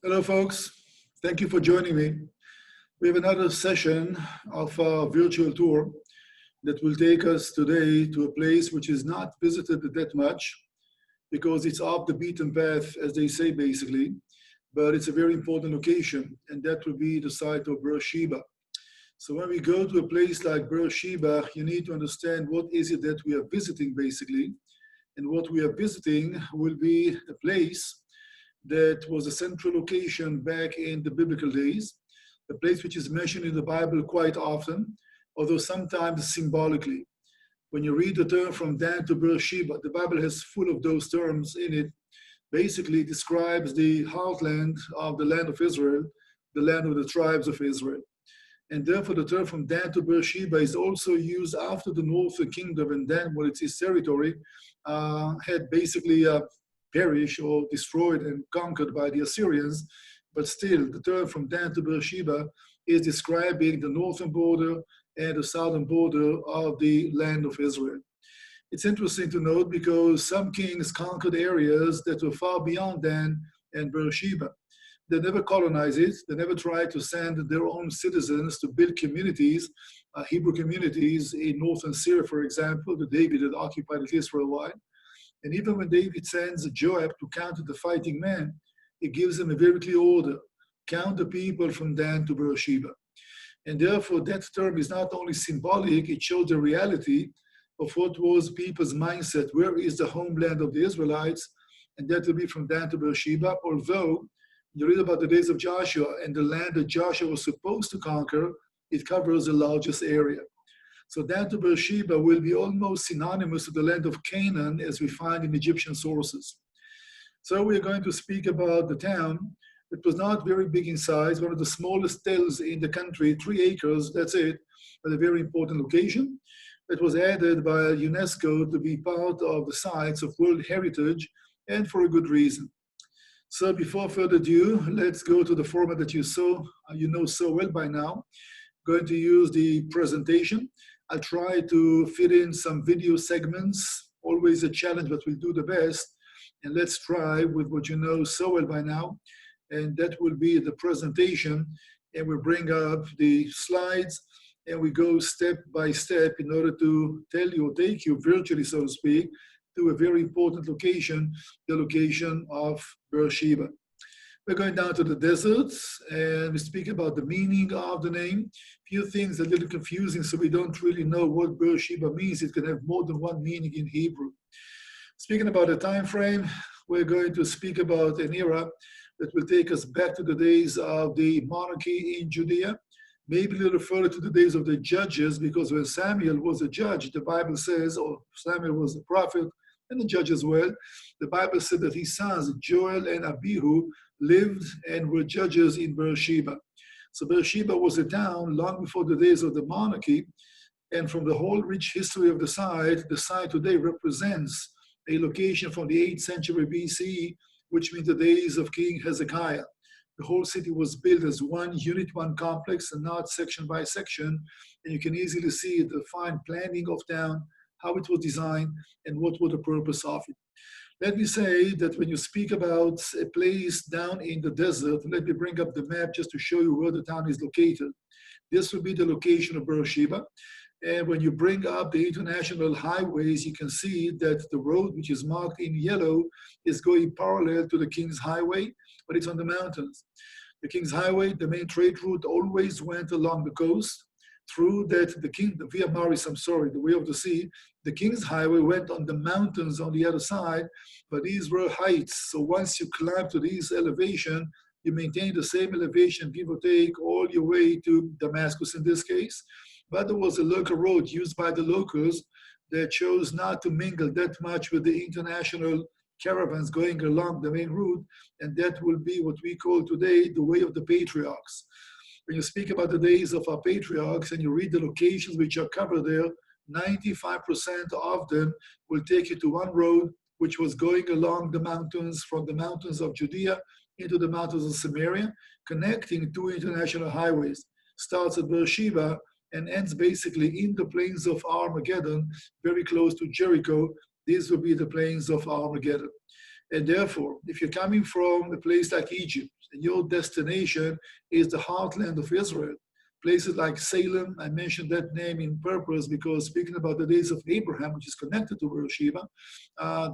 Hello, folks. Thank you for joining me. We have another session of our virtual tour that will take us today to a place which is not visited that much because it's off the beaten path, as they say, basically. But it's a very important location, and that will be the site of Beersheba. So when we go to a place like Beersheba, you need to understand what is it that we are visiting, basically. And what we are visiting will be a place that was a central location back in the biblical days, a place which is mentioned in the Bible quite often, although sometimes symbolically. When you read the term from Dan to Beersheba, the Bible has full of those terms in it. Basically describes the heartland of the land of Israel, the land of the tribes of Israel. And therefore the term from Dan to Beersheba is also used after the northern kingdom, and then when it's his territory, had basically perished or destroyed and conquered by the Assyrians. But still, the term from Dan to Beersheba is describing the northern border and the southern border of the land of Israel. It's interesting to note because some kings conquered areas that were far beyond Dan and Beersheba. They never colonized it. They never tried to send their own citizens to build communities, Hebrew communities in northern Syria, for example, that David had occupied at least for a while. And even when David sends Joab to counter the fighting men, he gives them a very clear order: count the people from Dan to Beersheba. And therefore, that term is not only symbolic, it shows the reality of what was people's mindset. Where is the homeland of the Israelites? And that will be from Dan to Beersheba, although you read about the days of Joshua and the land that Joshua was supposed to conquer, it covers the largest area. So Dan to Beersheba will be almost synonymous to the land of Canaan as we find in Egyptian sources. So we're going to speak about the town. It was not very big in size, one of the smallest towns in the country, 3 acres, that's it, but a very important location. It was added by UNESCO to be part of the sites of World Heritage, and for a good reason. So before further ado, let's go to the format that you know so well by now. Going to use the presentation. I'll try to fit in some video segments, always a challenge, but we'll do the best. And let's try with what you know so well by now. And that will be the presentation. And we'll bring up the slides and we go step by step in order to tell you or take you virtually, so to speak, to a very important location, the location of Beersheba. We're going down to the desert and we speak about the meaning of the name. Few things are a little confusing, so we don't really know what Beersheba means. It can have more than one meaning in Hebrew. Speaking about the time frame, we're going to speak about an era that will take us back to the days of the monarchy in Judea, maybe a little further to the days of the judges, because when Samuel was a judge, the Bible says, or Samuel was a prophet, and the judge as well, the Bible said that his sons, Joel and Abihu, lived and were judges in Beersheba. So Beersheba was a town long before the days of the monarchy, and from the whole rich history of the site today represents a location from the 8th century BCE, which means the days of King Hezekiah. The whole city was built as one unit, one complex, and not section by section. And you can easily see the fine planning of town, how it was designed, and what was the purpose of it. Let me say that when you speak about a place down in the desert, let me bring up the map just to show you where the town is located. This will be the location of Beersheba. And when you bring up the international highways, you can see that the road, which is marked in yellow, is going parallel to the King's Highway, but it's on the mountains. The King's Highway, the main trade route, always went along the coast. Through that, the Via Maris, the way of the sea, the King's Highway went on the mountains on the other side, but these were heights. So once you climb to this elevation, you maintain the same elevation, give or take, all your way to Damascus in this case. But there was a local road used by the locals that chose not to mingle that much with the international caravans going along the main route, and that will be what we call today the way of the patriarchs. When you speak about the days of our patriarchs and you read the locations which are covered there, 95% of them will take you to one road, which was going along the mountains, from the mountains of Judea into the mountains of Samaria, connecting two international highways. Starts at Beersheba and ends basically in the plains of Armageddon, very close to Jericho. These will be the plains of Armageddon. And therefore, if you're coming from a place like Egypt and your destination is the heartland of Israel, places like Salem, I mentioned that name in purpose because speaking about the days of Abraham, which is connected to Beersheba,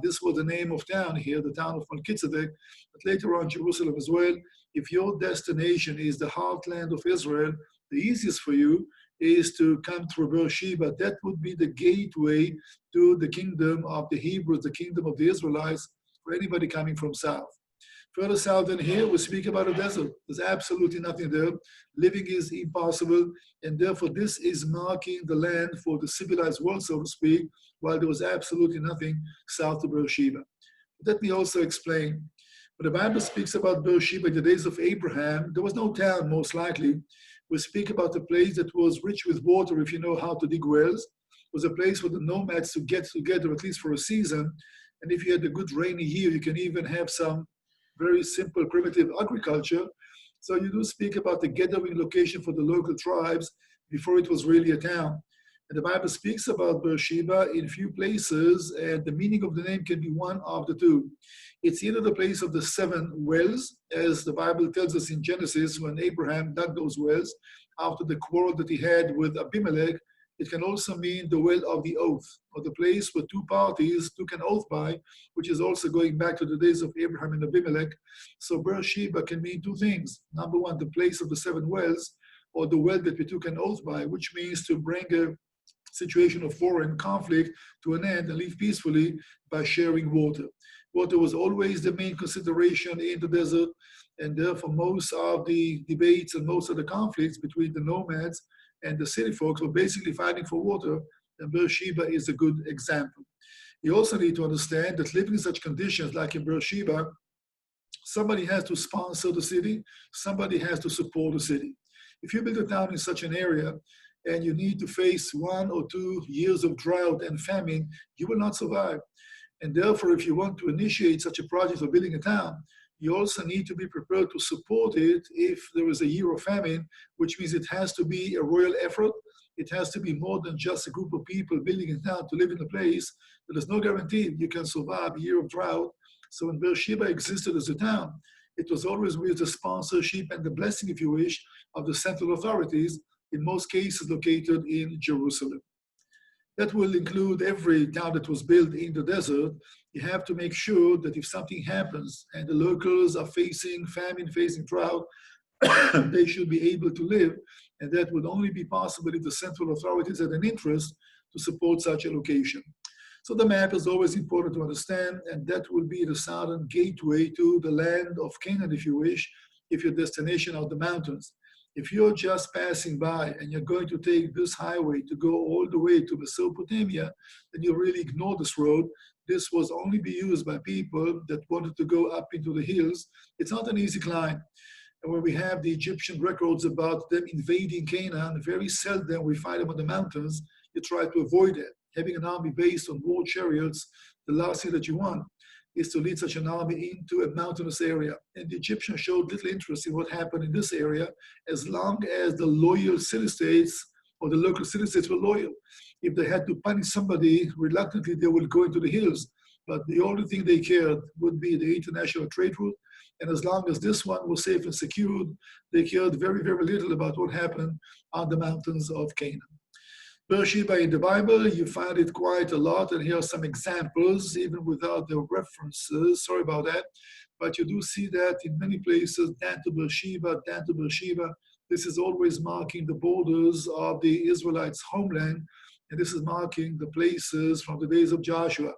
this was the name of town here, the town of Melchizedek, but later on Jerusalem as well. If your destination is the heartland of Israel, the easiest for you is to come through Beersheba. That would be the gateway to the kingdom of the Hebrews, the kingdom of the Israelites, for anybody coming from south. Further south than here, we speak about a desert. There's absolutely nothing there. Living is impossible, and therefore this is marking the land for the civilized world, so to speak, while there was absolutely nothing south of Beersheba. Let me also explain. When the Bible speaks about Beersheba in the days of Abraham, there was no town, most likely. We speak about a place that was rich with water, if you know how to dig wells. It was a place for the nomads to get together, at least for a season. And if you had a good rainy year, you can even have some very simple, primitive agriculture. So you do speak about the gathering location for the local tribes before it was really a town. And the Bible speaks about Beersheba in a few places, and the meaning of the name can be one of the two. It's either the place of the 7 wells, as the Bible tells us in Genesis, when Abraham dug those wells after the quarrel that he had with Abimelech. It can also mean the well of the oath, or the place where 2 parties took an oath by, which is also going back to the days of Abraham and Abimelech. So Beersheba can mean 2 things. Number 1, the place of the 7 wells, or the well that we took an oath by, which means to bring a situation of war and conflict to an end and live peacefully by sharing water. Water was always the main consideration in the desert, and therefore most of the debates and most of the conflicts between the nomads and the city folks were basically fighting for water, and Beersheba is a good example. You also need to understand that living in such conditions like in Beersheba, somebody has to sponsor the city, somebody has to support the city. If you build a town in such an area and you need to face 1 or 2 years of drought and famine, you will not survive. And therefore, if you want to initiate such a project of building a town, you also need to be prepared to support it if there is a year of famine, which means it has to be a royal effort. It has to be more than just a group of people building a town to live in a place. There's no guarantee you can survive a year of drought. So when Beersheba existed as a town, it was always with the sponsorship and the blessing, if you wish, of the central authorities, in most cases located in Jerusalem. That will include every town that was built in the desert. You have to make sure that if something happens and the locals are facing famine, facing drought, they should be able to live. And that would only be possible if the central authorities had an interest to support such a location. So the map is always important to understand, and that will be the southern gateway to the land of Canaan, if you wish, if your destination are the mountains. If you're just passing by and you're going to take this highway to go all the way to Mesopotamia, then you really ignore this road. This was only be used by people that wanted to go up into the hills. It's not an easy climb. And when we have the Egyptian records about them invading Canaan, very seldom we find them on the mountains. You try to avoid it. Having an army based on war chariots, the last thing that you want is to lead such an army into a mountainous area. And the Egyptians showed little interest in what happened in this area, as long as the loyal city-states or the local city-states were loyal. If they had to punish somebody, reluctantly they would go into the hills. But the only thing they cared would be the international trade route. And as long as this one was safe and secured, they cared very, very little about what happened on the mountains of Canaan. Beersheba in the Bible, you find it quite a lot, and here are some examples, even without the references, sorry about that, but you do see that in many places, Dan to Beersheba, Dan to Beersheba. This is always marking the borders of the Israelites' homeland, and this is marking the places from the days of Joshua.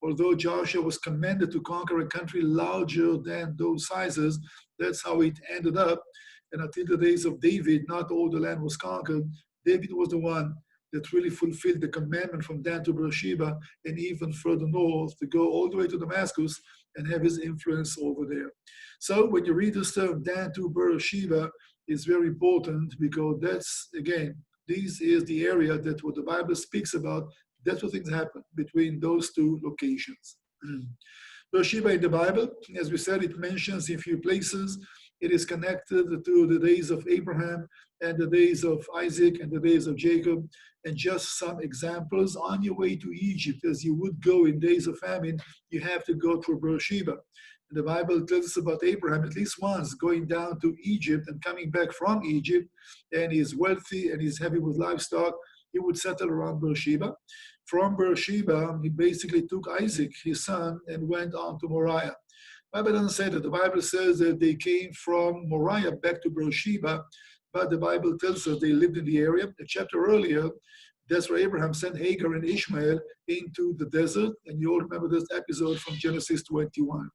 Although Joshua was commanded to conquer a country larger than those sizes, that's how it ended up, and until the days of David, not all the land was conquered. David was the one that really fulfilled the commandment from Dan to Beersheba and even further north to go all the way to Damascus and have his influence over there. So when you read this term, Dan to Beersheba, is very important because that's, again, this is the area that what the Bible speaks about. That's what things happen between those 2 locations. Beersheba in the Bible, as we said, it mentions in few places. It is connected to the days of Abraham and the days of Isaac and the days of Jacob. And just some examples, on your way to Egypt, as you would go in days of famine, you have to go through Beersheba. And the Bible tells us about Abraham at least once going down to Egypt and coming back from Egypt, and he's wealthy and he's heavy with livestock. He would settle around Beersheba. From Beersheba, he basically took Isaac, his son, and went on to Moriah. The Bible doesn't say that. The Bible says that they came from Moriah back to Beersheba, but the Bible tells us they lived in the area. A chapter earlier, that's where Abraham sent Hagar and Ishmael into the desert, and you all remember this episode from Genesis 21.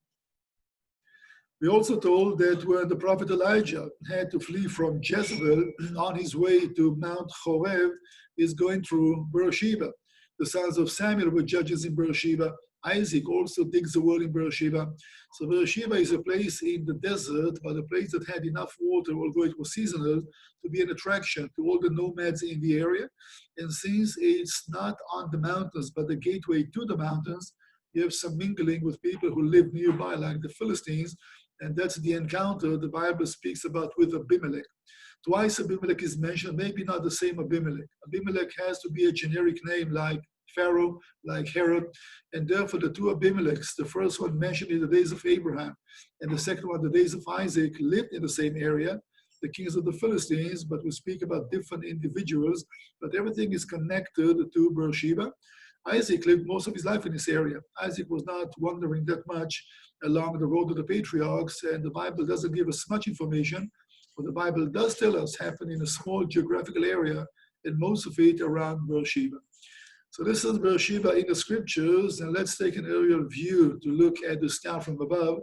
We also told that when the prophet Elijah had to flee from Jezebel on his way to Mount Horeb, he's going through Beersheba. The sons of Samuel were judges in Beersheba. Isaac also digs a well in Beersheba. So Beersheba is a place in the desert, but a place that had enough water, although it was seasonal, to be an attraction to all the nomads in the area. And since it's not on the mountains, but the gateway to the mountains, you have some mingling with people who live nearby, like the Philistines, and that's the encounter the Bible speaks about with Abimelech. Twice Abimelech is mentioned, maybe not the same Abimelech. Abimelech has to be a generic name like Pharaoh, like Herod, and therefore the two Abimelechs, the first one mentioned in the days of Abraham, and the second one, the days of Isaac, lived in the same area, the kings of the Philistines, but we speak about different individuals, but everything is connected to Beersheba. Isaac lived most of his life in this area. Isaac was not wandering that much along the road of the patriarchs, and the Bible doesn't give us much information. What the Bible does tell us happened in a small geographical area, and most of it around Beersheba. So this is Beersheba in the scriptures, and let's take an aerial view to look at this town from above.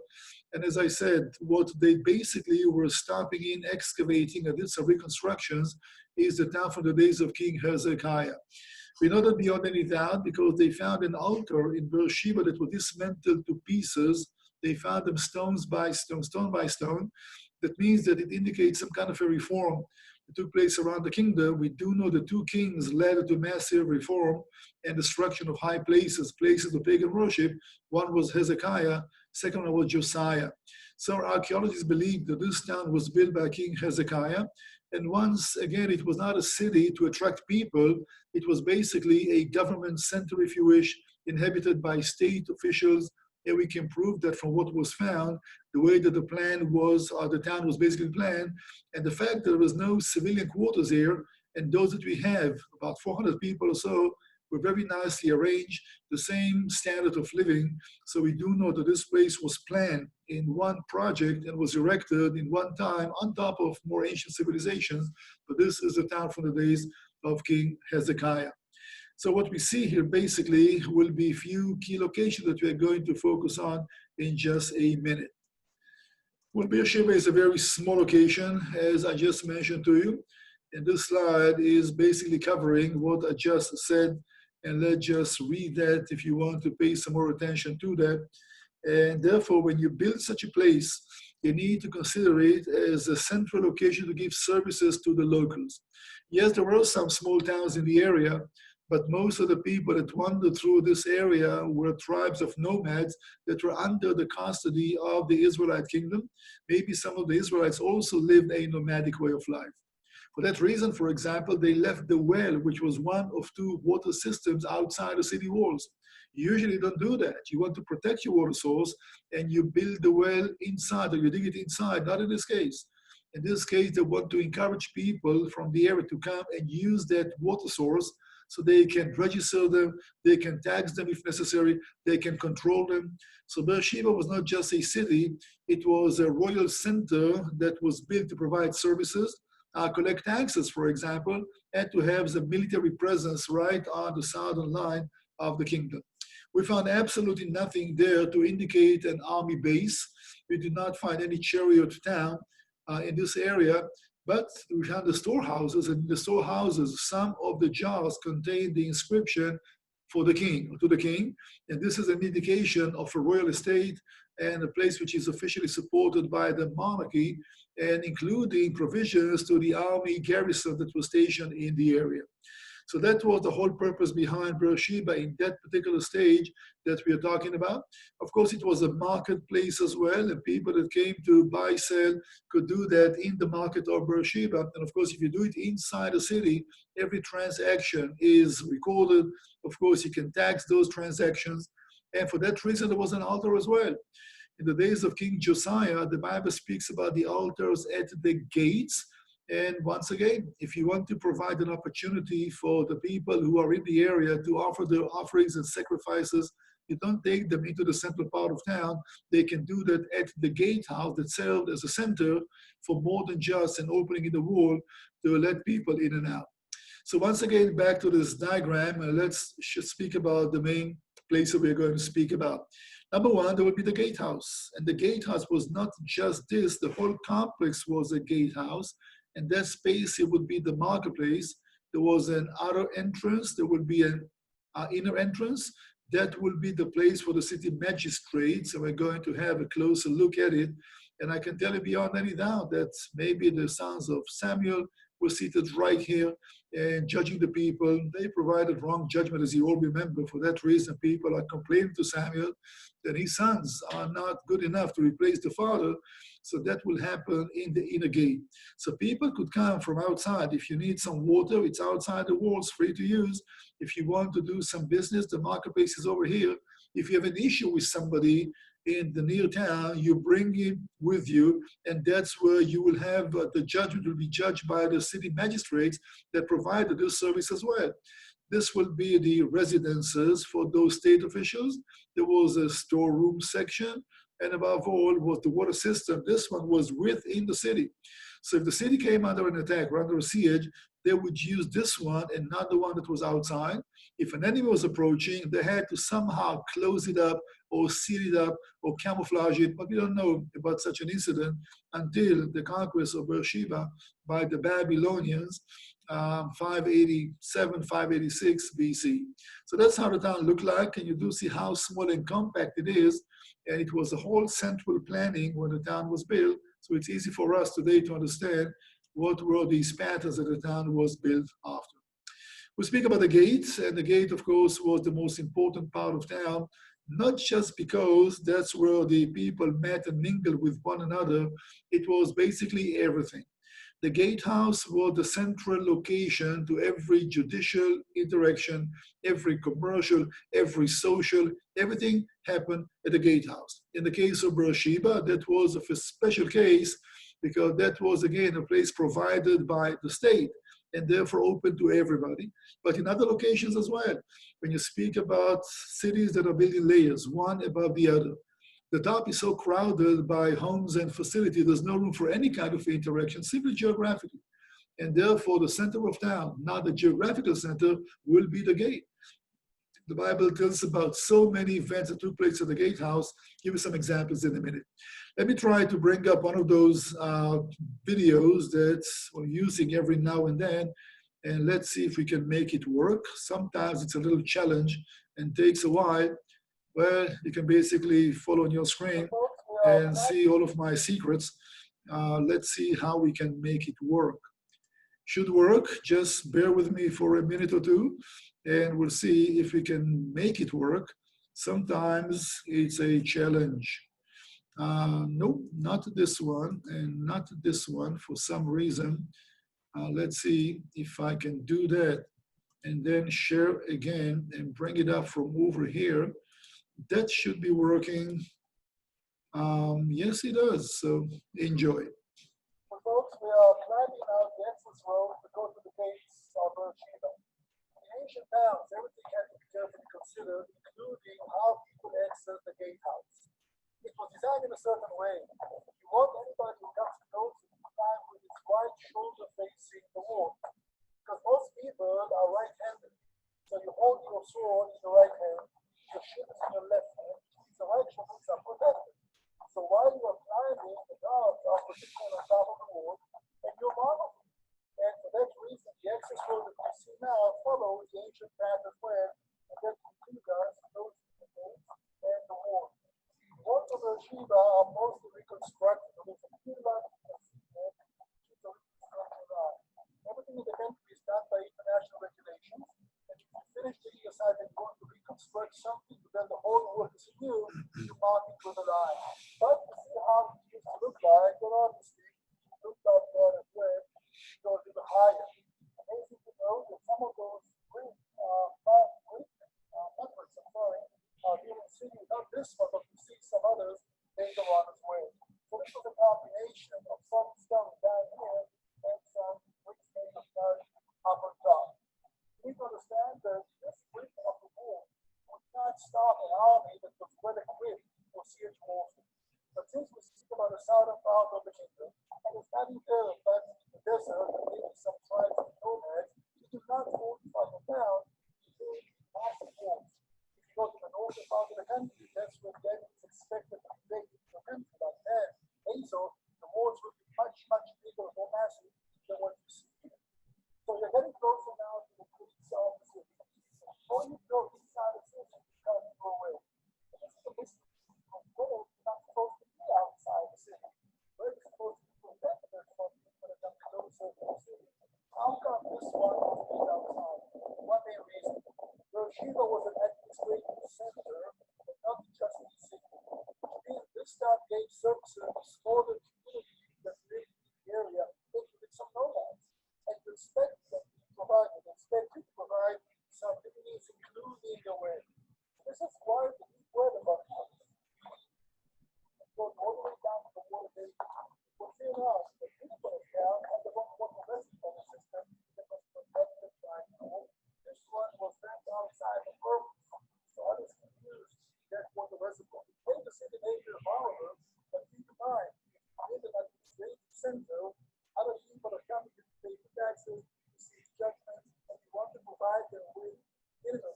And as I said, what they basically were stopping in, excavating, and did some reconstructions, is the town from the days of King Hezekiah. We know that beyond any doubt because they found an altar in Beersheba that was dismantled to pieces. They found them stone by stone. That means that it indicates some kind of a reform that took place around the kingdom. We do know the two kings led to massive reform and destruction of high places, places of pagan worship. One was Hezekiah, second one was Josiah. So archaeologists believe that this town was built by King Hezekiah. And once again, it was not a city to attract people. It was basically a government center, if you wish, inhabited by state officials. And we can prove that from what was found, the way that the plan was, the town was basically planned, and the fact that there was no civilian quarters here, and those that we have, about 400 people or so, were very nicely arranged, the same standard of living. So we do know that this place was planned in one project and was erected in one time on top of more ancient civilizations. But this is a town from the days of King Hezekiah. So what we see here basically will be a few key locations that we are going to focus on in just a minute. Well, Beersheba is a very small location, as I just mentioned to you. And this slide is basically covering what I just said. And let's just read that if you want to pay some more attention to that. And therefore, when you build such a place, you need to consider it as a central location to give services to the locals. Yes, there were some small towns in the area, but most of the people that wandered through this area were tribes of nomads that were under the custody of the Israelite kingdom. Maybe some of the Israelites also lived a nomadic way of life. For that reason, for example, they left the well, which was one of two water systems outside the city walls. You usually don't do that. You want to protect your water source, and you build the well inside, or you dig it inside, not in this case. In this case, they want to encourage people from the area to come and use that water source so they can register them, they can tax them if necessary, they can control them. So Beersheba was not just a city, it was a royal center that was built to provide services, collect taxes, for example, and to have the military presence right on the southern line of the kingdom. We found absolutely nothing there to indicate an army base. We did not find any chariot town in this area, but we found the storehouses, and in the storehouses, some of the jars contained the inscription for the king, or to the king, and this is an indication of a royal estate and a place which is officially supported by the monarchy, and including provisions to the army garrison that was stationed in the area. So that was the whole purpose behind Beersheba in that particular stage that we are talking about. Of course, it was a marketplace as well, and people that came to buy, sell could do that in the market of Beersheba. And of course, if you do it inside a city, every transaction is recorded. Of course, you can tax those transactions. And for that reason, there was an altar as well. In the days of King Josiah, the Bible speaks about the altars at the gates. And once again, if you want to provide an opportunity for the people who are in the area to offer their offerings and sacrifices, you don't take them into the central part of town. They can do that at the gatehouse that served as a center for more than just an opening in the wall to let people in and out. So once again, back to this diagram, let's speak about the main place that we're going to speak about. Number one, there will be the gatehouse. And the gatehouse was not just this, the whole complex was a gatehouse. And that space, it would be the marketplace. There was an outer entrance, there would be an inner entrance. That will be the place for the city magistrates. And we're going to have a closer look at it. And I can tell you beyond any doubt that maybe the sons of Samuel were seated right here and judging the people. They provided wrong judgment, as you all remember. For that reason, people are complaining to Samuel that his sons are not good enough to replace the father. So that will happen in the inner gate. So people could come from outside. If you need some water, it's outside the walls, free to use. If you want to do some business, the marketplace is over here. If you have an issue with somebody in the near town, you bring it with you, and that's where you will have the judgment will be judged by the city magistrates that provided this service as well. This will be the residences for those state officials. There was a storeroom section, and above all was the water system. This one was within the city. So if the city came under an attack or under a siege, they would use this one and not the one that was outside. If an enemy was approaching, they had to somehow close it up or seal it up or camouflage it. But we don't know about such an incident until the conquest of Beersheba by the Babylonians, 587, 586 BC. So that's how the town looked like. And you do see how small and compact it is. And it was a whole central planning when the town was built. So it's easy for us today to understand what were these patterns that the town was built after. We speak about the gate, and the gate, of course, was the most important part of town, not just because that's where the people met and mingled with one another. It was basically everything. The gatehouse was the central location to every judicial interaction, every commercial, every social, everything happened at the gatehouse. In the case of Beersheba, that was a special case because that was, again, a place provided by the state and therefore open to everybody. But in other locations as well, when you speak about cities that are built in layers, one above the other, the top is so crowded by homes and facilities, there's no room for any kind of interaction, simply geographically. And therefore, the center of town, not the geographical center, will be the gate. The Bible tells us about so many events that took place at the gatehouse. Give you some examples in a minute. Let me try to bring up one of those videos that we're using every now and then, and let's see if we can make it work. Sometimes it's a little challenge and takes a while. Well, you can basically follow on your screen and see all of my secrets. Let's see how we can make it work. Should work, just bear with me for a minute or two, and we'll see if we can make it work. Sometimes it's a challenge. Nope, not this one, and not this one for some reason. Let's see if I can do that, and then share again and bring it up from over here. That should be working. Yes, it does. So enjoy. So folks, we are climbing out the access road to go to the gates of Beersheba. In ancient towns, everything had to be carefully considered, including how people access the gatehouse. It was designed in a certain way. You want anybody who comes close to climb with his right shoulder facing the wall, because most people are right-handed. So you hold your sword in your right hand, your shield is in your left hand, the right shoulders are protected. So while you are climbing, the guards are positioned on top of the wall, and you're monitoring. And for that reason, the access road that you see now follows the ancient path as well, and that will lead us close to the gates and the wall. The walls of Beersheba are mostly reconstructed with a few lines of cement, which is a reconstructed line. Everything in the country is done by international regulations. And if you finish digging a site and you're going to reconstruct something, to then the whole work is new, you mark it with a line. But to see how it used to look like, well, obviously, it looked like that as well, it goes a little higher. Amazing to know that some of those brick networks, I'm sorry, here in the city, not this one, but we see some others later on as well. So this was a combination of some stone down here and some bricks made of dirt up on top. You need to understand that this brick of the wall would not stop an army that was well equipped for siege warfare. But since we speak about the southern part of the kingdom, and it's not either but the desert and maybe some tribes of nomads, you do not fortify them down to build massive walls. If you go to the northern part of the country, that's where the enemy is expected to invade the country like that. And so the walls will be much, much bigger and more massive than what you see here. So you're getting closer now to the gates of the city. Before you go inside the city, you can't go away. And this is the mystery. You're not supposed to be outside the city. We're supposed to be protected from people that come closer to the city. How come this one was made outside? One main reason. Beersheba was an administrative center, but not just the city. This town gave services to smaller communities that lived in the area, including some nomads. And you expect them to provide, and expect you to provide some communities, including the way. This is why the deep word of our house goes all the way down to the water basin. We'll see now the people of town had the wrong water reservoir system that was protected by the. This one was left outside the purpose. So others confused that water reservoir. When the city nature, however, but keep in mind, in the administrative center, other people are coming to pay taxes, receive judgments, and you want to provide them with minimum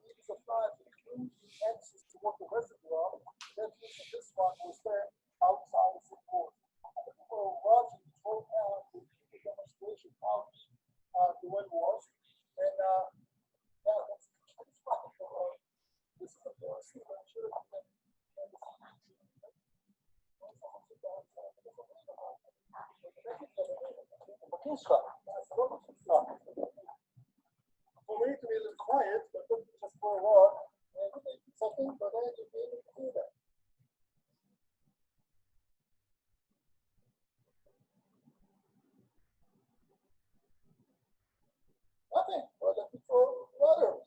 means of life, including access to water reservoir. That means that this one was there outside the city walls. The people were watching this whole town with the demonstration how the way was. And yeah, that's fine. This is a receiver. I should have been. For me to be a little quiet, but just for a walk, and something, but then you be able to do that. Nothing, but looking for others.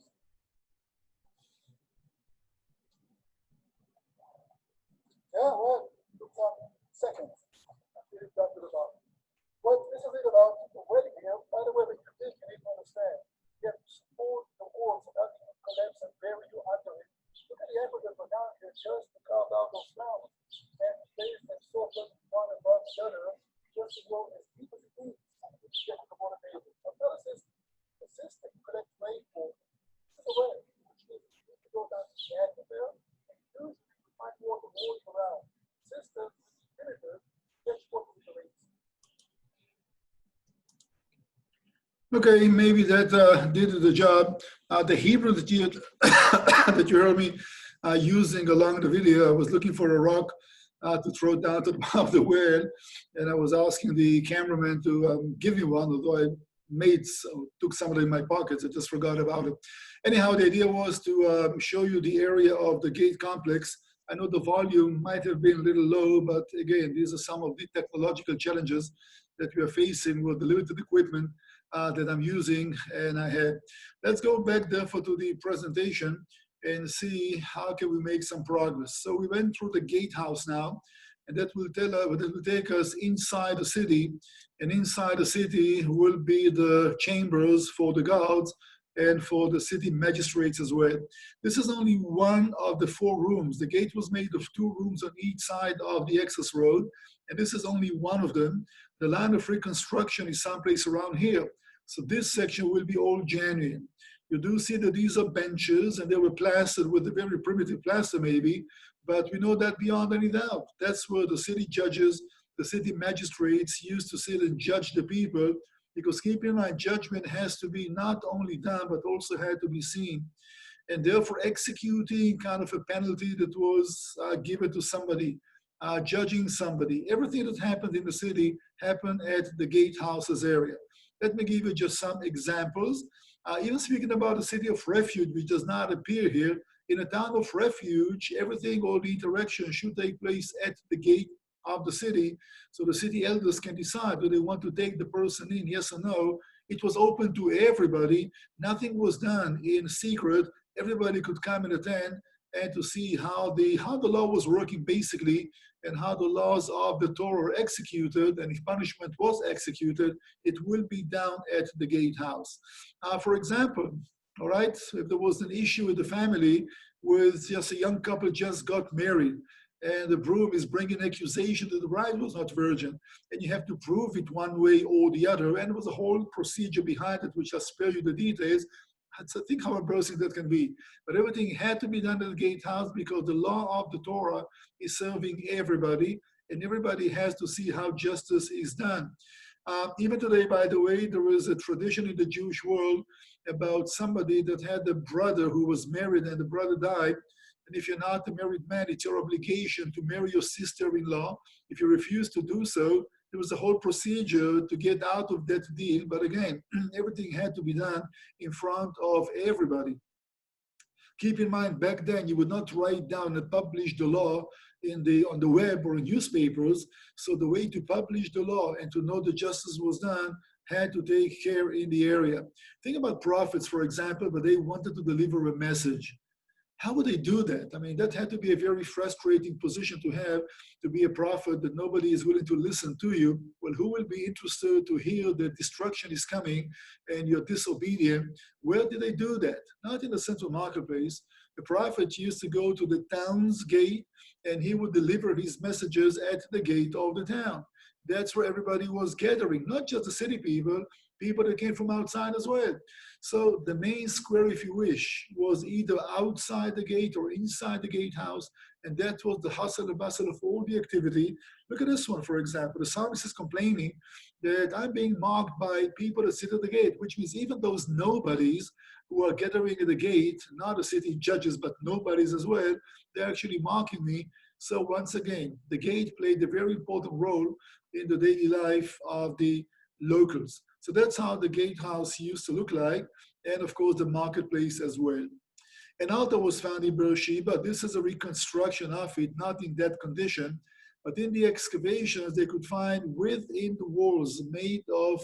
Yeah, well, took some seconds. I did it down to the bottom. What this is it about the wedding here? By the way, when you dig, you need to understand. You have to support the walls so nothing can collapse and bury you under it. Look at the effort that went down here just to carve out those mountains and place them so close one above the other, just to go as deep as it needs to get to the water table. Another system, the system collects rainfall. This is a way, which means you need to go down to the end of there, and usually you find water rolling around. Systems, vinegar, gets water with the rains. Okay, maybe that did the job. The Hebrew that you that you heard me using along the video, I was looking for a rock to throw down to the bottom of the well, and I was asking the cameraman to give me one, although I took some of it in my pockets. I just forgot about it. Anyhow, the idea was to show you the area of the gate complex. I know the volume might have been a little low, but again, these are some of the technological challenges that we are facing with the limited equipment that I'm using and I had. Let's go back therefore to the presentation and see how can we make some progress. So we went through the gatehouse now, and that will take us inside the city, and inside the city will be the chambers for the guards and for the city magistrates as well. This is only one of the 4 rooms. The gate was made of 2 rooms on each side of the access road, and this is only one of them. The line of reconstruction is someplace around here. So this section will be all genuine. You do see that these are benches, and they were plastered with a very primitive plaster maybe, but we know that beyond any doubt. That's where the city judges, the city magistrates used to sit and judge the people, because keep in mind, judgment has to be not only done, but also had to be seen. And therefore executing kind of a penalty that was given to somebody, judging somebody. Everything that happened in the city happened at the gatehouses area. Let me give you just some examples. Even speaking about the city of refuge, which does not appear here, in a town of refuge, everything, all the interaction should take place at the gate of the city. So the city elders can decide do they want to take the person in, yes or no. It was open to everybody. Nothing was done in secret. Everybody could come and attend and to see how the law was working basically, and how the laws of the Torah are executed, and if punishment was executed, it will be down at the gatehouse. For example, all right, if there was an issue with the family with just a young couple just got married, and the groom is bringing accusation that the bride was not virgin, and you have to prove it one way or the other, and there was a whole procedure behind it, which I'll spare you the details. So think how embarrassing that can be. But everything had to be done at the gatehouse because the law of the Torah is serving everybody, and everybody has to see how justice is done. Even today, by the way, there is a tradition in the Jewish world about somebody that had a brother who was married and the brother died. And if you're not a married man, it's your obligation to marry your sister-in-law. If you refuse to do so, there was a whole procedure to get out of that deal. But again, everything had to be done in front of everybody. Keep in mind, back then, you would not write down and publish the law on the web or in newspapers. So the way to publish the law and to know that justice was done had to take care in the area. Think about prophets, for example, but they wanted to deliver a message. How would they do that? I mean, that had to be a very frustrating position to have, to be a prophet that nobody is willing to listen to you. Well, who will be interested to hear that destruction is coming and you're disobedient? Where did they do that? Not in the central marketplace. The prophet used to go to the town's gate and he would deliver his messages at the gate of the town. That's where everybody was gathering, not just the city people, people that came from outside as well. So the main square, if you wish, was either outside the gate or inside the gatehouse, and that was the hustle and bustle of all the activity. Look at this one, for example. The psalmist is complaining that I'm being mocked by people that sit at the gate, which means even those nobodies who are gathering at the gate, not the city judges, but nobodies as well, they're actually mocking me. So once again, the gate played a very important role in the daily life of the locals. So that's how the gatehouse used to look like, and of course the marketplace as well. An altar was found in Beersheba. This is a reconstruction of it, not in that condition, but in the excavations they could find within the walls made of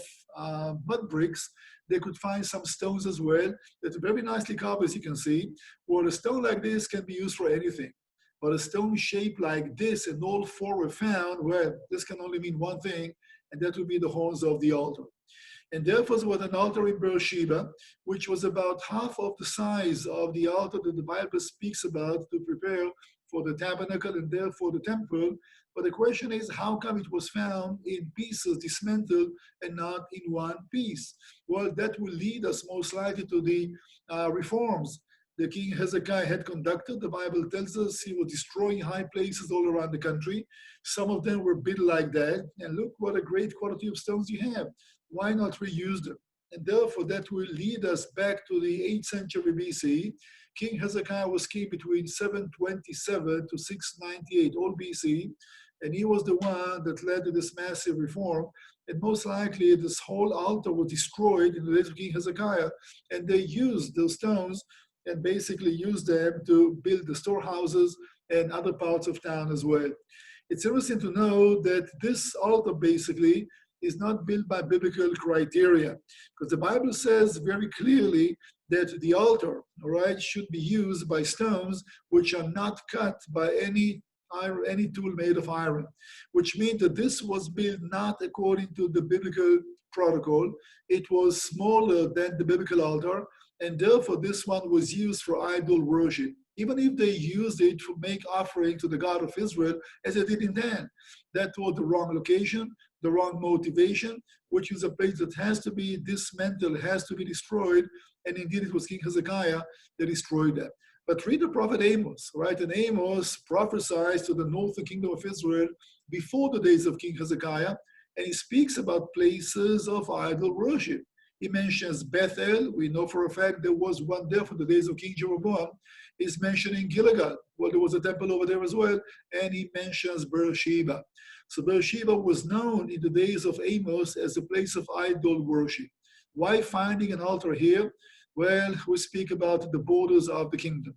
mud bricks, they could find some stones as well that are very nicely carved, as you can see. Well, a stone like this can be used for anything. But a stone shaped like this and all four were found, well, this can only mean one thing, and that would be the horns of the altar. And therefore there was an altar in Beersheba, which was about half of the size of the altar that the Bible speaks about to prepare for the tabernacle and therefore the temple. But the question is, how come it was found in pieces, dismantled, and not in one piece? Well, that will lead us most likely to the reforms the king Hezekiah had conducted. The Bible tells us he was destroying high places all around the country. Some of them were built like that. And look what a great quality of stones you have. Why not reuse them? And therefore, that will lead us back to the 8th century BC. King Hezekiah was king between 727 to 698, all BC. And he was the one that led to this massive reform. And most likely, this whole altar was destroyed in the days of King Hezekiah. And they used those stones and basically use them to build the storehouses and other parts of town as well. It's interesting to know that this altar basically is not built by biblical criteria, because the Bible says very clearly that the altar, all right, should be used by stones which are not cut by any tool made of iron, which means that this was built not according to the biblical protocol. It was smaller than the biblical altar, and therefore this one was used for idol worship, even if they used it to make offering to the God of Israel as they did in Dan. That was the wrong location, the wrong motivation, which is a place that has to be dismantled, has to be destroyed, and indeed it was King Hezekiah that destroyed that. But read the prophet Amos, right? And Amos prophesies to the northern kingdom of Israel before the days of King Hezekiah, and he speaks about places of idol worship. He mentions Bethel. We know for a fact there was one there for the days of King Jeroboam. He's mentioning Gilgal. Well, there was a temple over there as well, and he mentions Beersheba. So Beersheba was known in the days of Amos as a place of idol worship. Why finding an altar here? Well, we speak about the borders of the kingdom.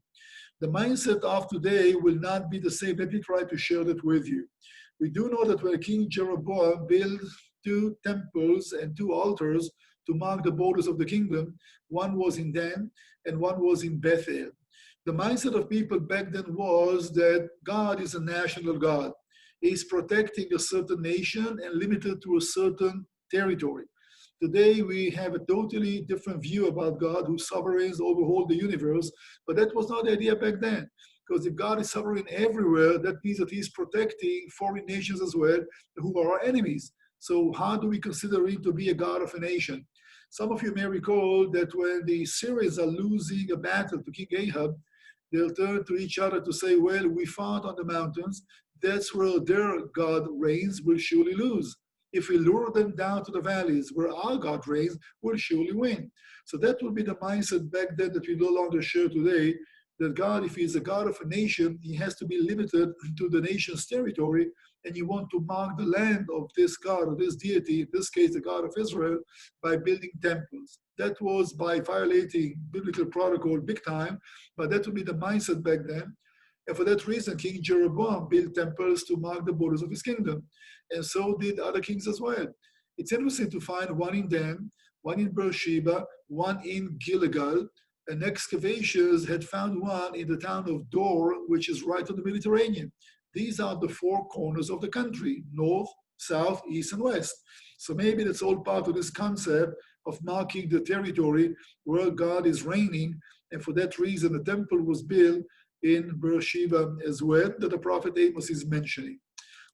The mindset of today will not be the same. Let me try to share that with you. We do know that when King Jeroboam built two temples and two altars to mark the borders of the kingdom, one was in Dan and one was in Bethel. The mindset of people back then was that God is a national God. He's protecting a certain nation and limited to a certain territory. Today, we have a totally different view about God who sovereigns over all the universe, but that was not the idea back then. Because if God is sovereign everywhere, that means that he's protecting foreign nations as well, who are our enemies. So how do we consider him to be a God of a nation? Some of you may recall that when the Syrians are losing a battle to King Ahab, they'll turn to each other to say, well, we fought on the mountains. That's where their God reigns, we'll surely lose. If we lure them down to the valleys where our God reigns, we'll surely win. So that will be the mindset back then that we no longer share today, that God, if he's a God of a nation, he has to be limited to the nation's territory, and you want to mark the land of this God, or this deity, in this case, the God of Israel, by building temples. That was by violating biblical protocol big time, but that would be the mindset back then. And for that reason, King Jeroboam built temples to mark the borders of his kingdom. And so did other kings as well. It's interesting to find one in Dan, one in Beersheba, one in Gilgal, and excavations had found one in the town of Dor, which is right on the Mediterranean. These are the four corners of the country: north, south, east, and west. So maybe that's all part of this concept of marking the territory where God is reigning. And for that reason, the temple was built in Beersheba as well, that the prophet Amos is mentioning.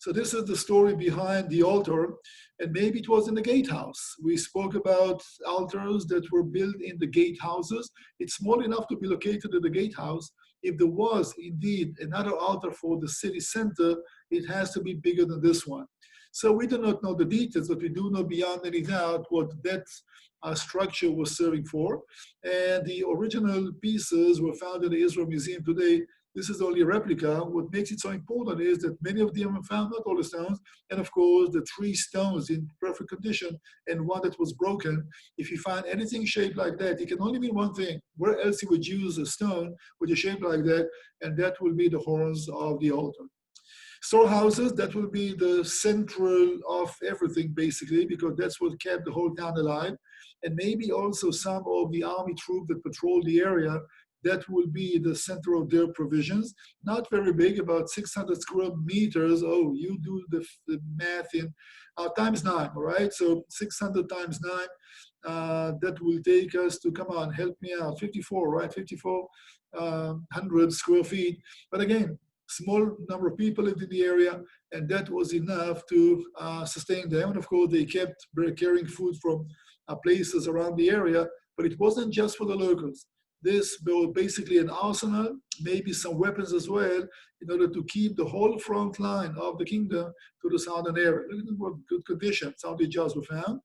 So this is the story behind the altar, and maybe it was in the gatehouse. We spoke about altars that were built in the gatehouses. It's small enough to be located in the gatehouse. If there was indeed another altar for the city center, it has to be bigger than this one. So we do not know the details, but we do know beyond any doubt what that structure was serving for. And the original pieces were found in the Israel Museum today. This is only a replica. What makes it so important is that many of them are found, not all the stones, and of course the 3 stones in perfect condition and one that was broken. If you find anything shaped like that, it can only mean one thing. Where else you would use a stone with a shape like that, and that will be the horns of the altar. Storehouses, that will be the central of everything basically, because that's what kept the whole town alive. And maybe also some of the army troops that patrol the area, that will be the center of their provisions. Not very big, about 600 square meters. Oh, you do the math in times 9, all right? So 600 times 9, that will take us to, come on, help me out, 54, right? 5,400 square feet. But again, small number of people lived in the area, and that was enough to sustain them. And of course, they kept carrying food from places around the area, but it wasn't just for the locals. This was basically an arsenal, maybe some weapons as well, in order to keep the whole front line of the kingdom to the southern area. Look at what good condition some of the jars were found.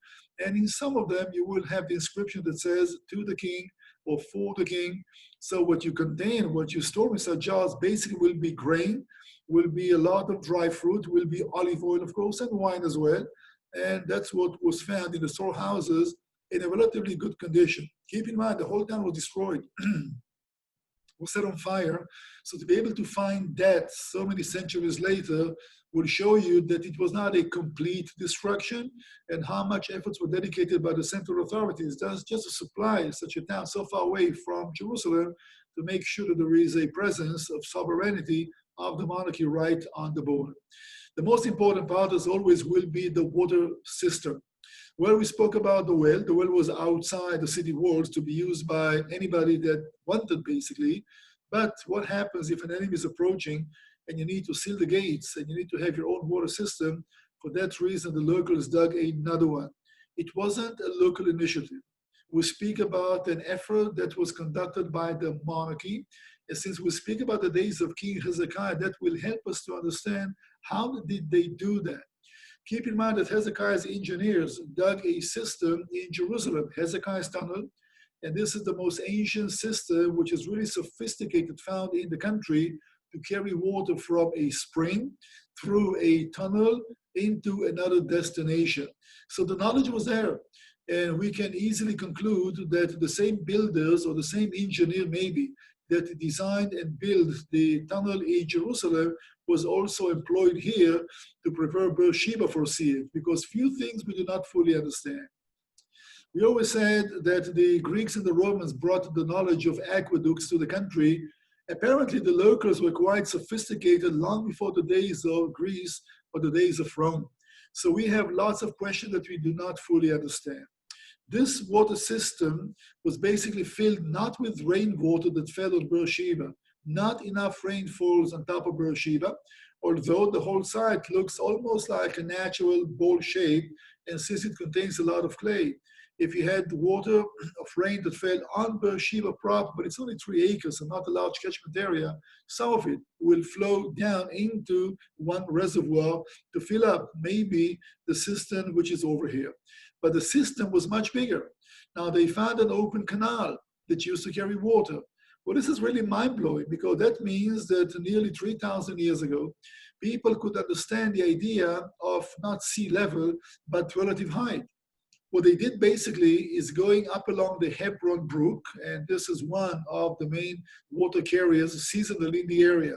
And in some of them, you will have the inscription that says, to the king or for the king. So what you contain, what you store in such jars, basically will be grain, will be a lot of dry fruit, will be olive oil, of course, and wine as well. And that's what was found in the storehouses in a relatively good condition. Keep in mind, the whole town was destroyed, was set on fire. So to be able to find that so many centuries later will show you that it was not a complete destruction, and how much efforts were dedicated by the central authorities just to supply such a town so far away from Jerusalem to make sure that there is a presence of sovereignty of the monarchy right on the border. The most important part, as always, will be the water system. Well, we spoke about the well. The well was outside the city walls to be used by anybody that wanted, basically. But what happens if an enemy is approaching and you need to seal the gates and you need to have your own water system? For that reason, the locals dug another one. It wasn't a local initiative. We speak about an effort that was conducted by the monarchy. And since we speak about the days of King Hezekiah, that will help us to understand how did they do that. Keep in mind that Hezekiah's engineers dug a system in Jerusalem, Hezekiah's tunnel, And this is the most ancient system, which is really sophisticated, found in the country to carry water from a spring through a tunnel into another destination. So the knowledge was there. And we can easily conclude that the same builders or the same engineer maybe that designed and built the tunnel in Jerusalem was also employed here to prepare Beersheba for siege, because few things we do not fully understand. We always said that the Greeks and the Romans brought the knowledge of aqueducts to the country. Apparently, the locals were quite sophisticated long before the days of Greece or the days of Rome. So we have lots of questions that we do not fully understand. This water system was basically filled not with rainwater that fell on Beersheba, not enough rain falls on top of Beersheba, although the whole site looks almost like a natural bowl shape, and since it contains a lot of clay, if you had water of rain that fell on Beersheba proper, but it's only 3 acres and not a large catchment area, some of it will flow down into one reservoir to fill up maybe the cistern which is over here. But the system was much bigger. Now they found an open canal that used to carry water. Well, this is really mind-blowing, because that means that nearly 3,000 years ago, people could understand the idea of not sea level, but relative height. What they did basically is going up along the Hebron Brook, and this is one of the main water carriers seasonally in the area.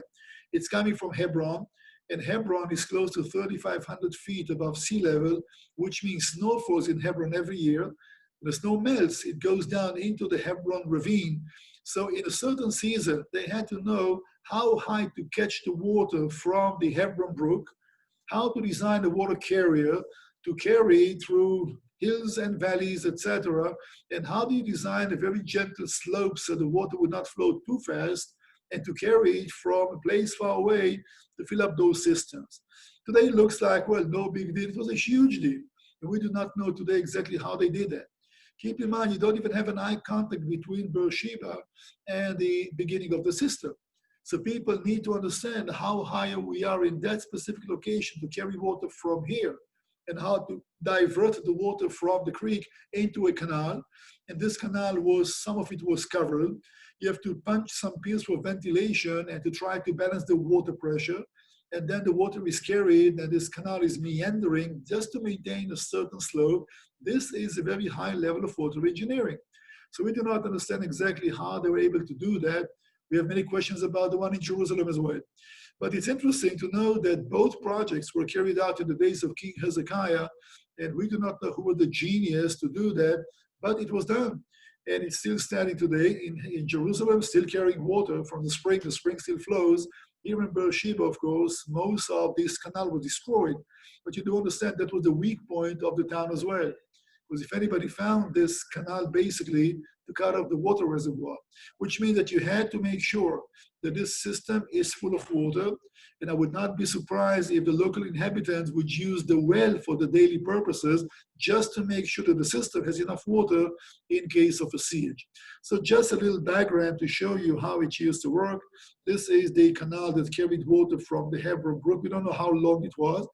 It's coming from Hebron, and Hebron is close to 3,500 feet above sea level, which means snow falls in Hebron every year. When the snow melts, it goes down into the Hebron ravine. So in a certain season, they had to know how high to catch the water from the Hebron Brook, how to design a water carrier to carry through hills and valleys, etc. And how do you design a very gentle slope so the water would not flow too fast, and to carry it from a place far away to fill up those systems. Today it looks like, well, no big deal. It was a huge deal. And we do not know today exactly how they did that. Keep in mind, you don't even have an eye contact between Beersheba and the beginning of the system. So people need to understand how high we are in that specific location to carry water from here, and how to divert the water from the creek into a canal. And this canal was, some of it was covered. You have to punch some piers for ventilation and to try to balance the water pressure. And then the water is carried, and this canal is meandering just to maintain a certain slope. This is a very high level of water engineering. So we do not understand exactly how they were able to do that. We have many questions about the one in Jerusalem as well. But it's interesting to know that both projects were carried out in the days of King Hezekiah, and we do not know who were the genius to do that, but it was done. And it's still standing today in Jerusalem, still carrying water from the spring. The spring still flows. Here in Beersheba, of course, most of this canal was destroyed, but you do understand that was the weak point of the town as well. Because if anybody found this canal basically to cut off the water reservoir, which means that you had to make sure that this system is full of water. And I would not be surprised if the local inhabitants would use the well for the daily purposes, just to make sure that the system has enough water in case of a siege. So just a little background to show you how it used to work. This is the canal that carried water from the Hebron Brook. We don't know how long it was.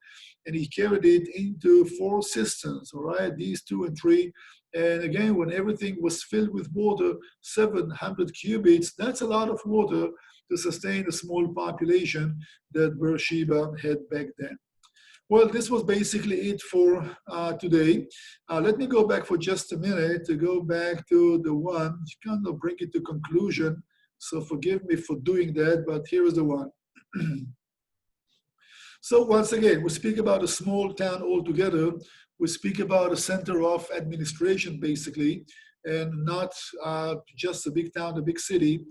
And he carried it into 4 cisterns, all right, these 2 and 3. And again, when everything was filled with water, 700 cubits, that's a lot of water to sustain a small population that Beersheba had back then. Well, this was basically it for today. Let me go back for just a minute to go back to the one, kind of bring it to conclusion. So forgive me for doing that, but here is the one. So once again, we speak about a small town altogether. We speak about a center of administration, basically, and not just a big town, a big city.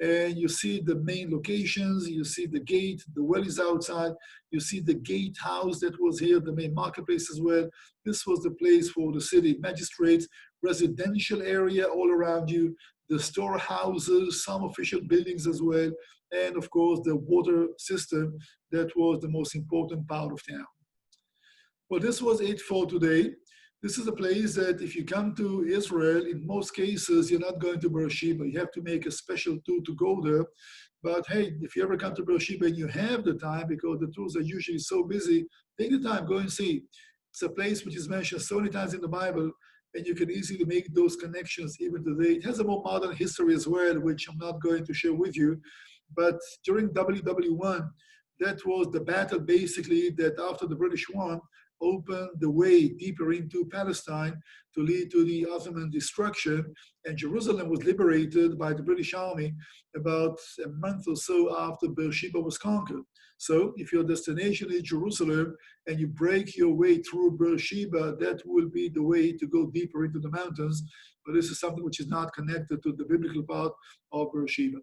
And you see the main locations, you see the gate, the well is outside, you see the gatehouse that was here, the main marketplace as well. This was the place for the city magistrates, residential area all around you, the storehouses, some official buildings as well, and of course the water system that was the most important part of town. Well, this was it for today. This is a place that if you come to Israel, in most cases, you're not going to Beersheba. You have to make a special tour to go there. But hey, if you ever come to Beersheba and you have the time, because the tours are usually so busy, take the time, go and see. It's a place which is mentioned so many times in the Bible. and you can easily make those connections even today. It has a more modern history as well, which I'm not going to share with you. But during WW1, that was the battle basically that after the British won, opened the way deeper into Palestine to lead to the Ottoman destruction. And Jerusalem was liberated by the British Army about a month or so after Beersheba was conquered. So if your destination is Jerusalem and you break your way through Beersheba, that will be the way to go deeper into the mountains. But this is something which is not connected to the biblical part of Beersheba.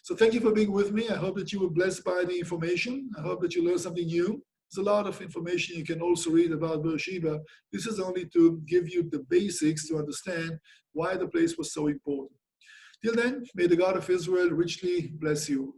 So thank you for being with me. I hope that you were blessed by the information. I hope that you learned something new. There's a lot of information you can also read about Beersheba. This is only to give you the basics to understand why the place was so important. Till then, may the God of Israel richly bless you.